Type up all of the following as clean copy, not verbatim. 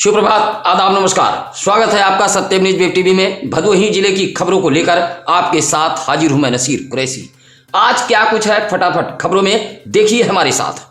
सुप्रभात, आदाब, नमस्कार। स्वागत है आपका सत्यम न्यूज वेब टीवी में। भदोही जिले की खबरों को लेकर आपके साथ हाजिर हूं मैं नसीर कुरैशी। आज क्या कुछ है फटाफट खबरों में देखिए हमारे साथ।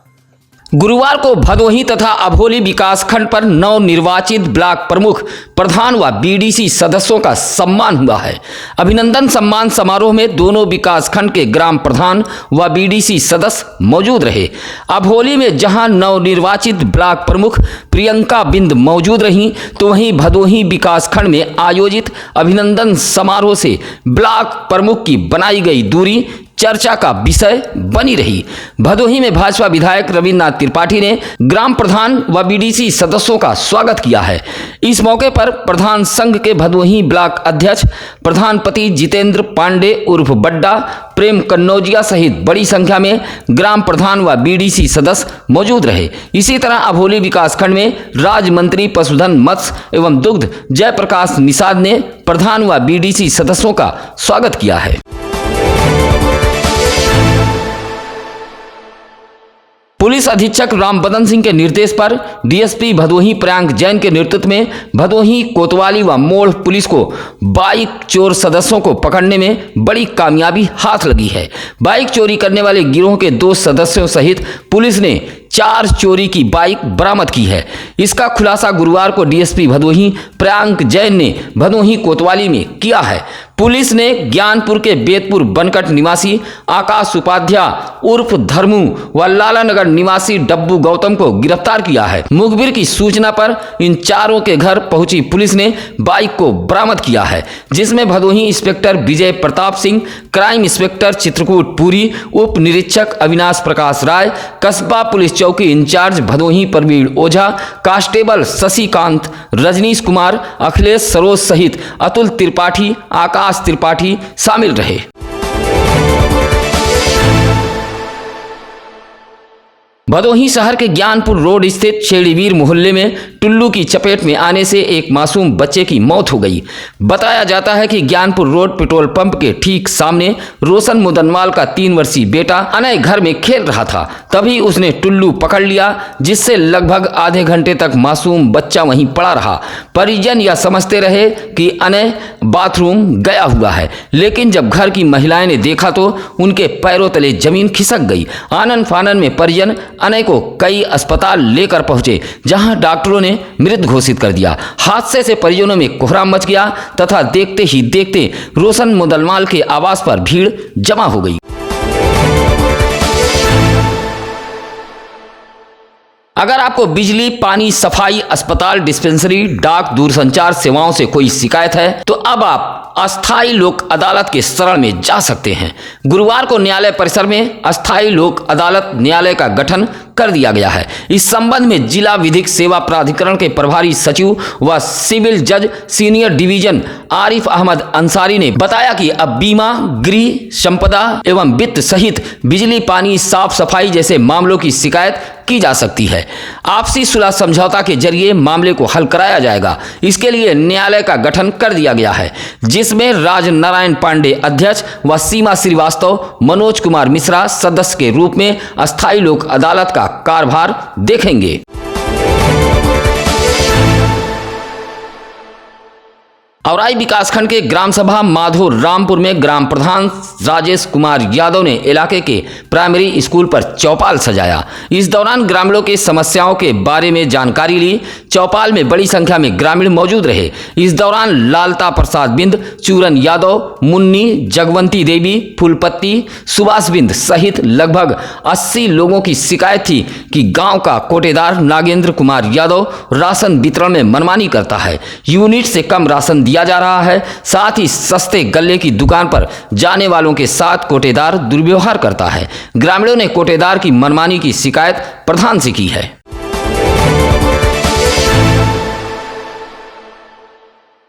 गुरुवार को भदोही तथा अभोली विकासखंड पर नवनिर्वाचित ब्लॉक प्रमुख, प्रधान व बीडीसी सदस्यों का सम्मान हुआ है। अभिनंदन सम्मान समारोह में दोनों विकासखंड के ग्राम प्रधान व बीडीसी सदस्य मौजूद रहे। अभोली में जहां नवनिर्वाचित ब्लॉक प्रमुख प्रियंका बिंद मौजूद रहीं, तो वहीं भदोही विकासखंड में आयोजित अभिनंदन समारोह से ब्लॉक प्रमुख की बनाई गई दूरी चर्चा का विषय बनी रही। भदोही में भाजपा विधायक रविन्द्रनाथ त्रिपाठी ने ग्राम प्रधान व बीडीसी सदस्यों का स्वागत किया है। इस मौके पर प्रधान संघ के भदोही ब्लॉक अध्यक्ष प्रधानपति जितेंद्र पांडे उर्फ बड्डा, प्रेम कन्नौजिया सहित बड़ी संख्या में ग्राम प्रधान व बीडीसी सदस्य मौजूद रहे। इसी तरह अभोली विकासखंड में राज्य मंत्री पशुधन, मत्स्य एवं दुग्ध जयप्रकाश निषाद ने प्रधान व बीडीसी सदस्यों का स्वागत किया है। पुलिस अधीक्षक रामबदन सिंह के निर्देश पर डीएसपी भदोही प्रियांक जैन के नेतृत्व में भदोही, कोतवाली व मोड़ पुलिस को बाइक चोर सदस्यों को पकड़ने में बड़ी कामयाबी हाथ लगी है। बाइक चोरी करने वाले गिरोह के 2 सदस्यों सहित पुलिस ने 4 चोरी की बाइक बरामद की है। इसका खुलासा गुरुवार को डीएसपी भदोही प्रियांक जैन ने भदोही कोतवाली में किया है। पुलिस ने ज्ञानपुर के बेतपुर बनकट निवासी आकाश उपाध्याय उर्फ धर्मू व लालानगर निवासी डब्बू गौतम को गिरफ्तार किया है। मुखबिर की सूचना पर इन चारों के घर पहुंची पुलिस ने बाइक को बरामद किया है, जिसमें Bhadohi inspector Vijay Pratap Singh, crime inspector Chitrakoot Puri, उप निरीक्षक अविनाश प्रकाश राय, कस्बा पुलिस चौकी इंचार्ज भदोही प्रवीण ओझा, कांस्टेबल शशिकांत, रजनीश कुमार, अखिलेश सरोज सहित अतुल त्रिपाठी, आकाश त्रिपाठी शामिल रहे। भदोही शहर के ज्ञानपुर रोड स्थित शेड़ीवीर मोहल्ले में टुल्लू की चपेट में आने से एक मासूम बच्चे की मौत हो गई। बताया जाता है कि ज्ञानपुर रोड पेट्रोल पंप के ठीक सामने रोशन मुदनवाल का 3 वर्षीय बेटा अनय घर में खेल रहा था। तभी उसने टुल्लू पकड़ लिया, जिससे लगभग आधे घंटे तक मासूम बच्चा वहीं पड़ा रहा। परिजन यह समझते रहे कि अनय बाथरूम गया हुआ है, लेकिन जब घर की महिलाएं ने देखा तो उनके पैरों तले जमीन खिसक गई। आनन फानन में परिजन अनय को कई अस्पताल लेकर पहुंचे, जहां डॉक्टरों ने मृत घोषित कर दिया। हादसे से परिजनों में कोहराम मच गया तथा देखते ही देखते रोशन मुदनवाल के आवास पर भीड़ जमा हो गई। अगर आपको बिजली, पानी, सफाई, अस्पताल, डिस्पेंसरी, डाक, दूरसंचार सेवाओं से कोई शिकायत है तो अब आप अस्थायी लोक अदालत के शरण में जा सकते हैं। गुरुवार को न्यायालय परिसर में अस्थायी लोक अदालत न्यायालय का गठन कर दिया गया है। इस संबंध में जिला विधिक सेवा प्राधिकरण के प्रभारी सचिव व सिविल जज सीनियर डिवीजन आरिफ अहमद अंसारी ने बताया कि अब बीमा, गृह, संपदा एवं वित्त सहित बिजली, पानी, साफ सफाई जैसे मामलों की शिकायत की जा सकती है। आपसी सुलह समझौता के जरिए मामले को हल कराया जाएगा। इसके लिए न्यायालय का गठन कर दिया गया है, जिसमें राजनारायण पांडे अध्यक्ष व सीमा श्रीवास्तव, मनोज कुमार मिश्रा सदस्य के रूप में अस्थायी लोक अदालत का कार्यभार देखेंगे। औराई विकासखंड के ग्राम सभा माधो रामपुर में ग्राम प्रधान राजेश कुमार यादव ने इलाके के प्राइमरी स्कूल पर चौपाल सजाया। इस दौरान ग्रामीणों की समस्याओं के बारे में जानकारी ली। चौपाल में बड़ी संख्या में ग्रामीण मौजूद रहे। इस दौरान लालता प्रसाद बिंद, चूरन यादव, मुन्नी, जगवंती देवी, फूलपत्ती, सुभाष बिंद सहित लगभग 80 लोगों की शिकायत थी कि गांव का कोटेदार नागेंद्र कुमार यादव राशन वितरण में मनमानी करता है। यूनिट से कम राशन दिया जा रहा है। साथ ही सस्ते गल्ले की दुकान पर जाने वालों के साथ कोटेदार दुर्व्यवहार करता है। ग्रामीणों ने कोटेदार की मनमानी की शिकायत प्रधान से की है।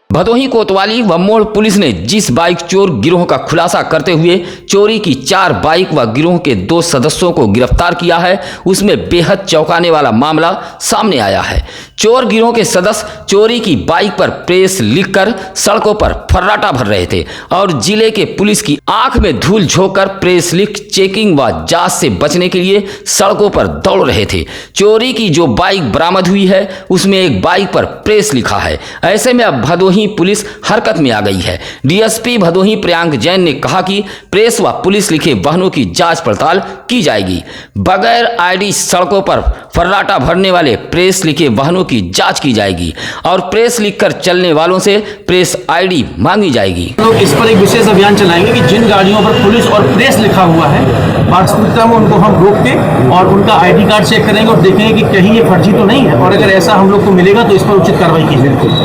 भदोही कोतवाली व मोड़ पुलिस ने जिस बाइक चोर गिरोह का खुलासा करते हुए चोरी की 4 बाइक व गिरोह के 2 सदस्यों को गिरफ्तार किया है, उसमें बेहद चौंकाने वाला मामला सामने आया है। चोर गिरोह के सदस्य चोरी की बाइक पर प्रेस लिखकर सड़कों पर फर्राटा भर रहे थे और जिले के पुलिस की आंख में धूल झोंककर प्रेस लिख चेकिंग व जांच से बचने के लिए सड़कों पर दौड़ रहे थे। चोरी की जो बाइक बरामद हुई है उसमें एक बाइक पर प्रेस लिखा है। ऐसे में अब भदोही पुलिस हरकत में आ गई है। डीएसपी भदोही प्रियांक जैन ने कहा कि प्रेस व पुलिस लिखे वाहनों की जांच पड़ताल की जाएगी। बगैर आईडी सड़कों पर फर्राटा भरने वाले प्रेस लिखे वाहनों की जांच की जाएगी और प्रेस लिखकर चलने वालों से प्रेस आईडी मांगी जाएगी। लोग इस पर एक विशेष अभियान चलाएंगे कि जिन गाड़ियों पर पुलिस और प्रेस लिखा हुआ है प्राथमिकता में उनको हम रोक के और उनका आईडी कार्ड चेक करेंगे और देखेंगे कि कहीं ये फर्जी तो नहीं है, और अगर ऐसा हम लोग को मिलेगा तो इस पर उचित कार्रवाई की जाएगी।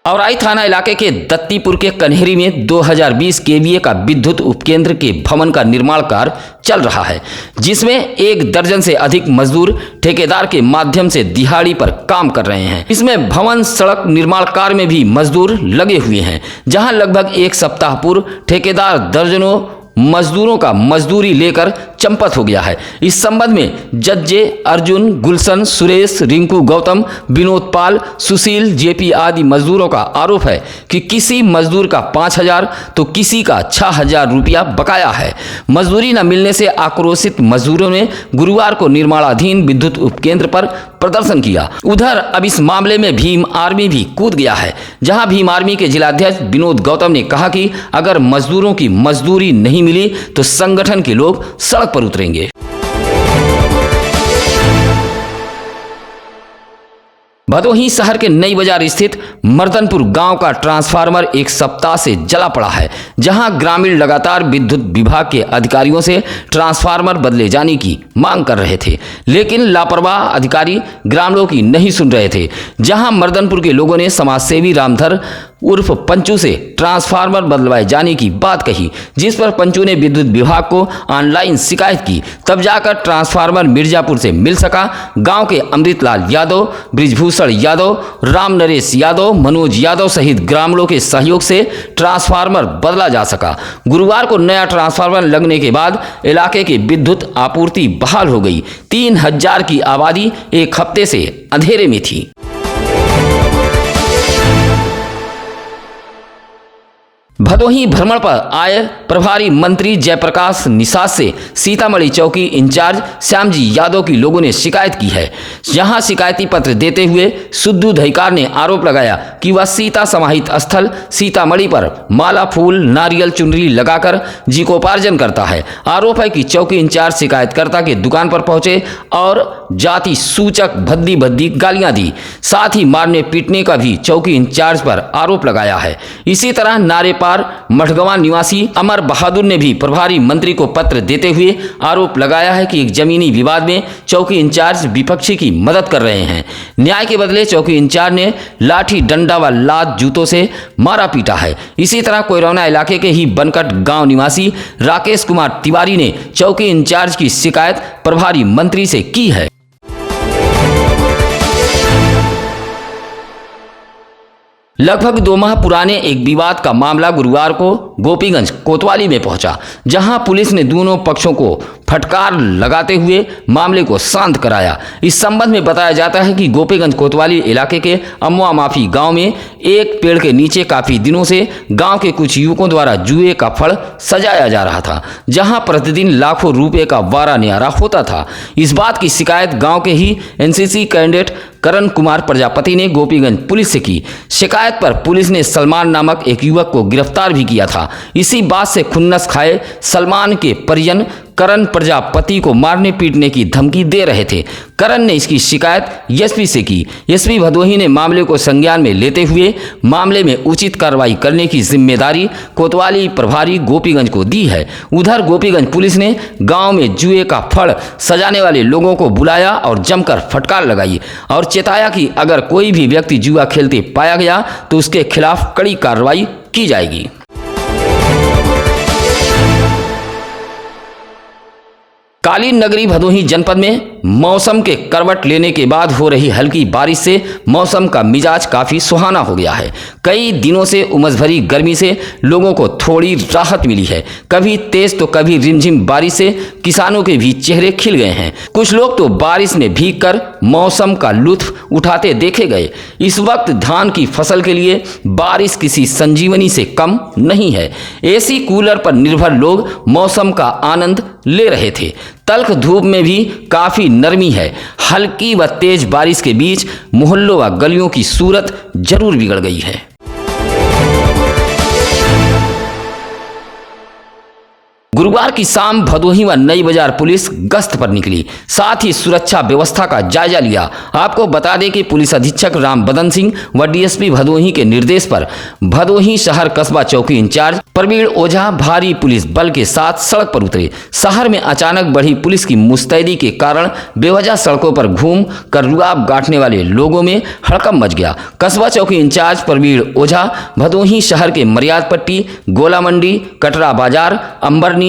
औराई थाना इलाके के दत्तीपुर के कन्हेरी में 2020 केवीए का विद्युत उपकेंद्र के भवन का निर्माण कार्य चल रहा है, जिसमें 1 दर्जन से अधिक मजदूर ठेकेदार के माध्यम से दिहाड़ी पर काम कर रहे हैं। इसमें भवन सड़क निर्माण कार्य में भी मजदूर लगे हुए हैं, जहां लगभग 1 सप्ताह पूर्व ठेकेदार दर्जनों मजदूरों का मजदूरी लेकर चंपत हो गया है। इस संबंध में जज्जे अर्जुन, गुलशन, सुरेश, रिंकू, गौतम, विनोद पाल, सुशील, जेपी आदि मजदूरों का आरोप है कि किसी मजदूर का 5,000 तो किसी का 6,000 रुपया बकाया है। मजदूरी न मिलने से आक्रोशित मजदूरों ने गुरुवार को निर्माणाधीन विद्युत उपकेंद्र पर प्रदर्शन किया। उधर अब इस मामले में भीम आर्मी भी कूद गया है, जहां भीम आर्मी के जिलाध्यक्ष विनोद गौतम ने कहा कि अगर मजदूरों की मजदूरी नहीं मिली तो संगठन के लोग सड़क पर उतरेंगे। भदोही शहर के नई बाजार स्थित मर्दनपुर गांव का ट्रांसफार्मर 1 सप्ताह से जला पड़ा है, जहां ग्रामीण लगातार विद्युत विभाग के अधिकारियों से ट्रांसफार्मर बदले जाने की मांग कर रहे थे, लेकिन लापरवाह अधिकारी ग्रामीणों की नहीं सुन रहे थे। जहां मर्दनपुर के लोगों ने समाजसेवी रामधर उर्फ पंचू से ट्रांसफार्मर बदलवाए जाने की बात कही, जिस पर पंचू ने विद्युत विभाग को ऑनलाइन शिकायत की। तब जाकर ट्रांसफार्मर मिर्जापुर से मिल सका। गांव के अमृतलाल यादव, ब्रिजभूषण यादव, राम नरेश यादव, मनोज यादव सहित ग्रामीणों के सहयोग से ट्रांसफार्मर बदला जा सका। गुरुवार को नया ट्रांसफार्मर लगने के बाद इलाके की विद्युत आपूर्ति बहाल हो गई। 3,000 की आबादी 1 हफ्ते से अंधेरे में थी। भदोही भ्रमण पर आए प्रभारी मंत्री जयप्रकाश निषाद से सीतामढ़ी चौकी इंचार्ज श्यामजी यादव की लोगों ने शिकायत की है। यहां शिकायती पत्र देते हुए सुद्धू दहीकार ने आरोप लगाया कि वह सीता समाहित स्थल सीतामढ़ी पर माला, फूल, नारियल, चुनरी लगाकर जीविकोपार्जन करता है। आरोप है कि चौकी इंचार्ज शिकायतकर्ता के दुकान पर पहुंचे और जाति सूचक भद्दी भद्दी गालियां दी। साथ ही मारने पीटने का भी चौकी इंचार्ज पर आरोप लगाया है। इसी तरह नारे मठगवा निवासी अमर बहादुर ने भी प्रभारी मंत्री को पत्र देते हुए आरोप लगाया है कि एक जमीनी विवाद में चौकी इंचार्ज विपक्षी की मदद कर रहे हैं। न्याय के बदले चौकी इंचार्ज ने लाठी, डंडा व लात जूतों से मारा पीटा है। इसी तरह कोयरौना इलाके के ही बनकट गांव निवासी राकेश कुमार तिवारी ने चौकी इंचार्ज की शिकायत प्रभारी मंत्री से की है। लगभग 2 माह पुराने एक विवाद का मामला गुरुवार को गोपीगंज कोतवाली में पहुंचा, जहां पुलिस ने दोनों पक्षों को फटकार लगाते हुए मामले को शांत कराया। इस संबंध में बताया जाता है कि गोपीगंज कोतवाली इलाके के अम्वा माफी गांव में एक पेड़ के नीचे काफी दिनों से गांव के कुछ युवकों द्वारा जुए का फड़ सजाया जा रहा था, जहां प्रतिदिन लाखों रुपए का वारा न्यारा होता था। इस बात की शिकायत गांव के ही एनसीसी कैडेट करण कुमार प्रजापति ने गोपीगंज पुलिस से की। शिकायत पर पुलिस ने सलमान नामक एक युवक को गिरफ्तार भी किया था। इसी बात से खुन्नस खाए सलमान के परिजन करण प्रजापति को मारने पीटने की धमकी दे रहे थे। करण ने इसकी शिकायत एसपी से की। एसपी भदोही ने मामले को संज्ञान में लेते हुए मामले में उचित कार्रवाई करने की जिम्मेदारी कोतवाली प्रभारी गोपीगंज को दी है। उधर गोपीगंज पुलिस ने गांव में जुए का फड़ सजाने वाले लोगों को बुलाया और जमकर फटकार लगाई और चेताया कि अगर कोई भी व्यक्ति जुआ खेलते पाया गया तो उसके खिलाफ कड़ी कार्रवाई की जाएगी। कालीन नगरी भदोही जनपद में मौसम के करवट लेने के बाद हो रही हल्की बारिश से मौसम का मिजाज काफ़ी सुहाना हो गया है। कई दिनों से उमस भरी गर्मी से लोगों को थोड़ी राहत मिली है। कभी तेज तो कभी रिमझिम बारिश से किसानों के भी चेहरे खिल गए हैं। कुछ लोग तो बारिश में भीगकर मौसम का लुत्फ उठाते देखे गए। इस वक्त धान की फसल के लिए बारिश किसी संजीवनी से कम नहीं है। एसी कूलर पर निर्भर लोग मौसम का आनंद ले रहे थे। तल्ख धूप में भी काफ़ी नरमी है। हल्की व तेज बारिश के बीच मोहल्लों व गलियों की सूरत जरूर बिगड़ गई है। गुरुवार की शाम भदोही व नई बाजार पुलिस गश्त पर निकली, साथ ही सुरक्षा व्यवस्था का जायजा लिया। आपको बता दें कि पुलिस अधीक्षक राम बदन सिंह व डीएसपी भदोही के निर्देश पर भदोही शहर कस्बा चौकी इंचार्ज प्रवीण ओझा भारी पुलिस बल के साथ सड़क पर उतरे। शहर में अचानक बढ़ी पुलिस की मुस्तैदी के कारण बेवजह सड़कों पर घूम कर रुआब गांठने वाले लोगों में हड़कंप मच गया। कस्बा चौकी इंचार्ज प्रवीण ओझा भदोही शहर के मर्याद पट्टी, गोला मंडी, कटरा बाजार, अंबरनी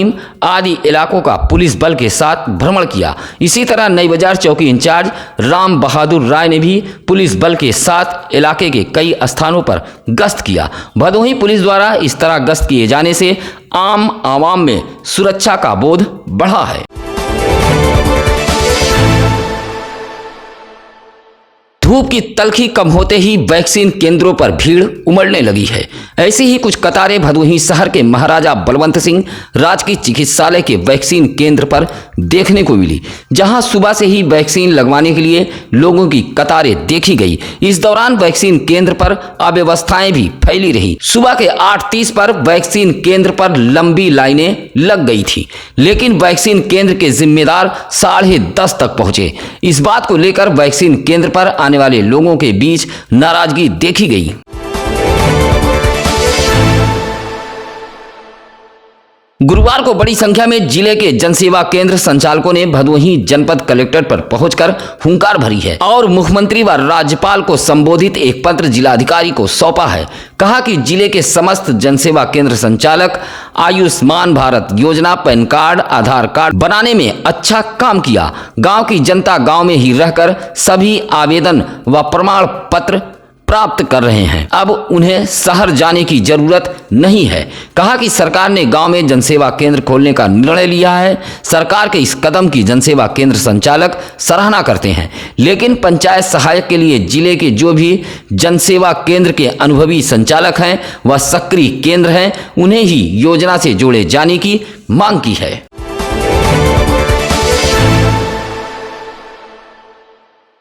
आदि इलाकों का पुलिस बल के साथ भ्रमण किया। इसी तरह नई बाजार चौकी इंचार्ज राम बहादुर राय ने भी पुलिस बल के साथ इलाके के कई स्थानों पर गश्त किया। भदोही पुलिस द्वारा इस तरह गश्त किए जाने से आम आवाम में सुरक्षा का बोध बढ़ा है। धूप की तलखी कम होते ही वैक्सीन केंद्रों पर भीड़ उमड़ने लगी है। ऐसी ही कुछ कतारें भदोही शहर के महाराजा बलवंत सिंह राजकीय चिकित्सालय के वैक्सीन केंद्र पर देखने को मिली, जहां सुबह से ही वैक्सीन लगवाने के लिए लोगों की कतारें देखी गई। इस दौरान वैक्सीन केंद्र पर अव्यवस्थाएं भी फैली रही। सुबह के 8:30 पर वैक्सीन केंद्र पर लंबी लाइनें लग गई थी, लेकिन वैक्सीन केंद्र के जिम्मेदार 10:30 तक पहुंचे। इस बात को लेकर वैक्सीन केंद्र पर आने वाले लोगों के बीच नाराजगी देखी गई। गुरुवार को बड़ी संख्या में जिले के जनसेवा केंद्र संचालकों ने भदोही जनपद कलेक्टर पर पहुंचकर हुंकार भरी है और मुख्यमंत्री व राज्यपाल को संबोधित एक पत्र जिलाधिकारी को सौंपा है। कहा कि जिले के समस्त जनसेवा केंद्र संचालक आयुष्मान भारत योजना, पैन कार्ड, आधार कार्ड बनाने में अच्छा काम किया। गांव की जनता गांव में ही रहकर सभी आवेदन व प्रमाण पत्र प्राप्त कर रहे हैं। अब उन्हें शहर जाने की जरूरत नहीं है। कहा कि सरकार ने गांव में जनसेवा केंद्र खोलने का निर्णय लिया है। सरकार के इस कदम की जनसेवा केंद्र संचालक सराहना करते हैं, लेकिन पंचायत सहायक के लिए जिले के जो भी जनसेवा केंद्र के अनुभवी संचालक हैं व सक्रिय केंद्र हैं, उन्हें ही योजना से जोड़े जाने की मांग की है।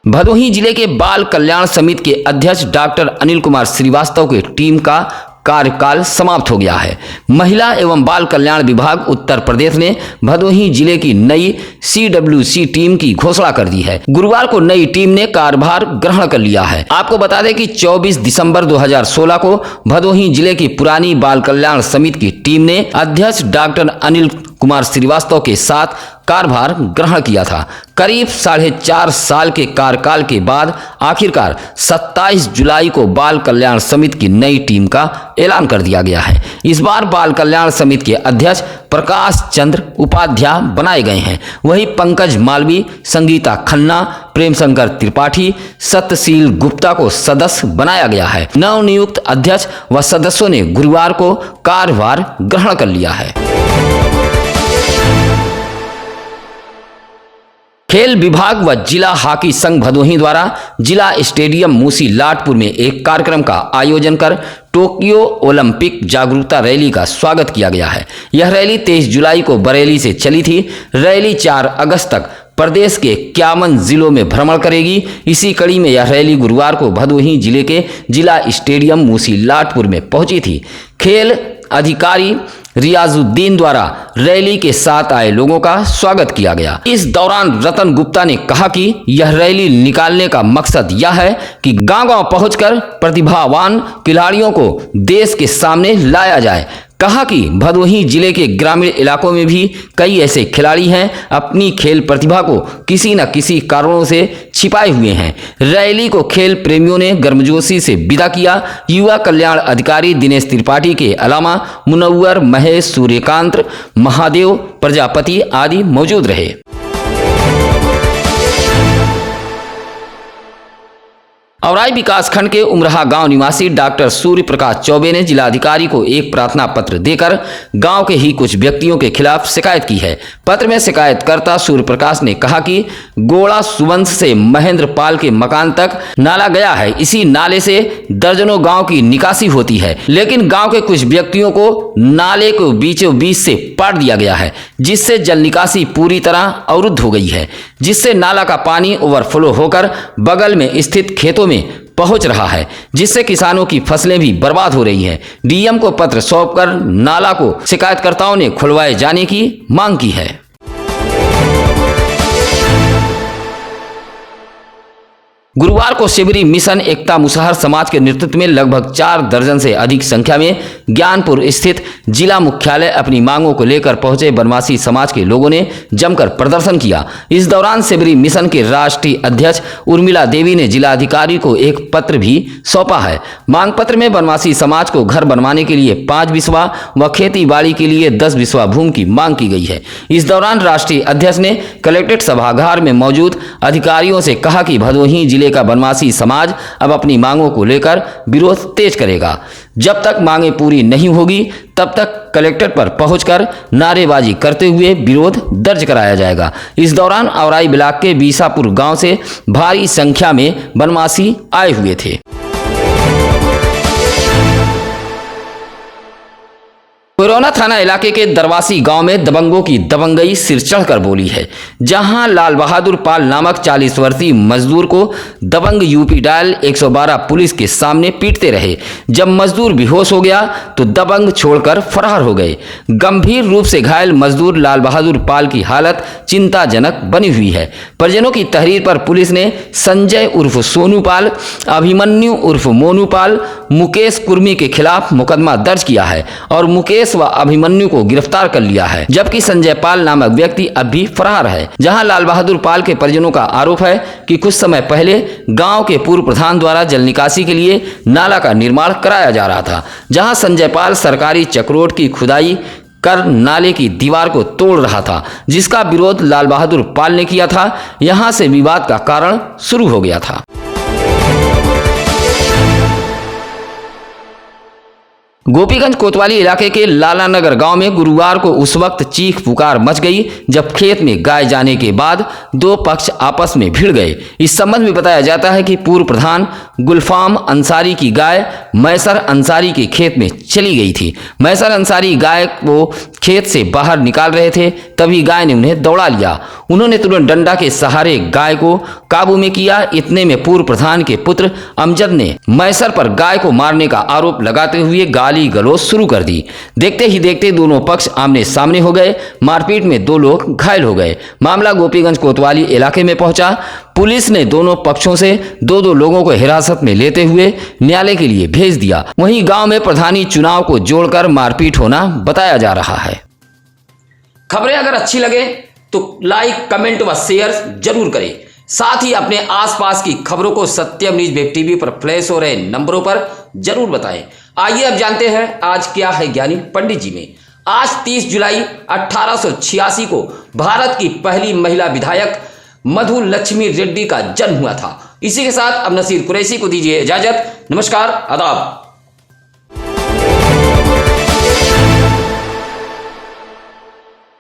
भदोही जिले के बाल कल्याण समिति के अध्यक्ष डॉक्टर अनिल कुमार श्रीवास्तव की टीम का कार्यकाल समाप्त हो गया है। महिला एवं बाल कल्याण विभाग उत्तर प्रदेश ने भदोही जिले की नई CWC टीम की घोषणा कर दी है। गुरुवार को नई टीम ने कार्यभार ग्रहण कर लिया है। आपको बता दें कि 24 दिसंबर 2016 को भदोही जिले की पुरानी बाल कल्याण समिति की टीम ने अध्यक्ष डॉक्टर अनिल कुमार श्रीवास्तव के साथ कार्यभार ग्रहण किया था। करीब 4.5 साल के कार्यकाल के बाद आखिरकार 27 जुलाई को बाल कल्याण समिति की नई टीम का ऐलान कर दिया गया है। इस बार बाल कल्याण समिति के अध्यक्ष प्रकाश चंद्र उपाध्याय बनाए गए हैं। वहीं पंकज मालवी, संगीता खन्ना, प्रेम शंकर त्रिपाठी, सत्यशील गुप्ता को सदस्य बनाया गया है। नवनियुक्त अध्यक्ष व सदस्यों ने गुरुवार को कार्यभार ग्रहण कर लिया है। खेल विभाग व जिला हॉकी संघ भदोही द्वारा जिला स्टेडियम मूसी लाटपुर में एक कार्यक्रम का आयोजन कर टोक्यो ओलंपिक जागरूकता रैली का स्वागत किया गया है। यह रैली 23 जुलाई को बरेली से चली थी। रैली 4 अगस्त तक प्रदेश के 51 जिलों में भ्रमण करेगी। इसी कड़ी में यह रैली गुरुवार को भदोही जिले के जिला स्टेडियम मूसी लाटपुर में पहुंची थी। खेल अधिकारी रियाजुद्दीन द्वारा रैली के साथ आए लोगों का स्वागत किया गया। इस दौरान रतन गुप्ता ने कहा कि यह रैली निकालने का मकसद यह है कि गांव-गांव पहुंचकर प्रतिभावान खिलाड़ियों को देश के सामने लाया जाए। कहा कि भदोही जिले के ग्रामीण इलाकों में भी कई ऐसे खिलाड़ी हैं अपनी खेल प्रतिभा को किसी न किसी कारणों से छिपाए हुए हैं। रैली को खेल प्रेमियों ने गर्मजोशी से विदा किया। युवा कल्याण अधिकारी दिनेश त्रिपाठी के अलावा मुनव्वर महेश, सूर्यकांत, महादेव, प्रजापति आदि मौजूद रहे। औराई विकासखंड के उमरहा गांव निवासी डॉक्टर सूर्य प्रकाश चौबे ने जिलाधिकारी को एक प्रार्थना पत्र देकर गांव के ही कुछ व्यक्तियों के खिलाफ शिकायत की है। पत्र में शिकायतकर्ता सूर्य प्रकाश ने कहा कि गोड़ा सुवंश से महेंद्र पाल के मकान तक नाला गया है। इसी नाले से दर्जनों गांव की निकासी होती है, लेकिन गांव के कुछ व्यक्तियों को नाले को बीचों बीच से पाट दिया गया है, जिससे जल निकासी पूरी तरह अवरुद्ध हो गई है, जिससे नाला का पानी ओवरफ्लो होकर बगल में स्थित खेतों में पहुंच रहा है, जिससे किसानों की फसलें भी बर्बाद हो रही हैं। डीएम को पत्र सौंपकर नाला को शिकायतकर्ताओं ने खुलवाए जाने की मांग की है। गुरुवार को शिवरी मिशन एकता मुसहर समाज के नेतृत्व में लगभग 4 दर्जन से अधिक संख्या में ज्ञानपुर स्थित जिला मुख्यालय अपनी मांगों को लेकर पहुंचे बनवासी समाज के लोगों ने जमकर प्रदर्शन किया। इस दौरान शिवरी मिशन के राष्ट्रीय अध्यक्ष उर्मिला देवी ने जिलाधिकारी को एक पत्र भी सौंपा है। मांग पत्र में बनवासी समाज को घर बनवाने के लिए 5 बिस्वा व खेती बाड़ी के लिए 10 बिस्वा भूमि की मांग की गई है। इस दौरान राष्ट्रीय अध्यक्ष ने कलेक्ट्रेट सभागार में मौजूद अधिकारियों से कहा कि भदोही जिले का बनवासी समाज अब अपनी मांगों को लेकर विरोध तेज करेगा। जब तक मांगे पूरी नहीं होगी तब तक कलेक्टर पर पहुंचकर नारेबाजी करते हुए विरोध दर्ज कराया जाएगा। इस दौरान औराई ब्लॉक के बीसापुर गांव से भारी संख्या में बनवासी आए हुए थे। कोरोना थाना इलाके के दरवासी गांव में दबंगों की दबंगई सिर चढ़कर बोली है, जहां लाल बहादुर पाल नामक 40 वर्षीय मजदूर को दबंग यूपी डायल 112 पुलिस के सामने पीटते रहे। जब मजदूर बेहोश हो गया तो दबंग छोड़कर फरार हो गए। गंभीर रूप से घायल मजदूर लाल बहादुर पाल की हालत चिंताजनक बनी हुई है। परिजनों की तहरीर पर पुलिस ने संजय उर्फ सोनू पाल, अभिमन्यु उर्फ मोनू पाल, मुकेश कुर्मी के खिलाफ मुकदमा दर्ज किया है और मुकेश व अभिमन्यु को गिरफ्तार कर लिया है, जबकि संजय पाल नामक व्यक्ति अब भी फरार है। जहां लाल बहादुर पाल के परिजनों का आरोप है कि कुछ समय पहले गांव के पूर्व प्रधान द्वारा जल निकासी के लिए नाला का निर्माण कराया जा रहा था, जहां संजय पाल सरकारी चक्रोट की खुदाई कर नाले की दीवार को तोड़ रहा था, जिसका विरोध लाल बहादुर पाल ने किया था। यहां से विवाद का कारण शुरू हो गया था। गोपीगंज कोतवाली इलाके के लाला नगर गांव में गुरुवार को उस वक्त चीख पुकार मच गई जब खेत में गाय जाने के बाद 2 पक्ष आपस में भिड़ गए। इस संबंध में बताया जाता है कि पूर्व प्रधान गुलफाम अंसारी की गाय मैसर अंसारी के खेत में चली गई थी। मैसर अंसारी गाय को खेत से बाहर निकाल रहे थे, तभी गाय ने उन्हें दौड़ा लिया। उन्होंने तुरंत डंडा के सहारे गाय को काबू में किया। इतने में पूर्व प्रधान के पुत्र अमजद ने मैसर पर गाय को मारने का आरोप लगाते हुए गाली गलौज शुरू कर दी। देखते ही देखते दोनों पक्ष आमने सामने हो गए। मारपीट में 2 लोग घायल हो गए। मामला गोपीगंज कोतवाली इलाके में पहुंचा। पुलिस ने दोनों पक्षों से 2-2 लोगों को हिरासत में लेते हुए न्यायालय के लिए भेज दिया। वहीं गांव में प्रधानी चुनाव को जोड़कर मारपीट होना बताया जा रहा है। खबरें अगर अच्छी लगे तो लाइक, कमेंट व शेयर जरूर करें। साथ ही अपने आसपास की खबरों को सत्यम न्यूज वेब टीवी पर फ्लैश हो रहे नंबरों पर जरूर बताएं। आइए अब जानते हैं आज क्या है ज्ञानी पंडित जी में। आज 30 जुलाई 1886 को भारत की पहली महिला विधायक मधु लक्ष्मी रेड्डी का जन्म हुआ था। इसी के साथ अब नसीर कुरैशी को दीजिए इजाजत। नमस्कार, आदाब।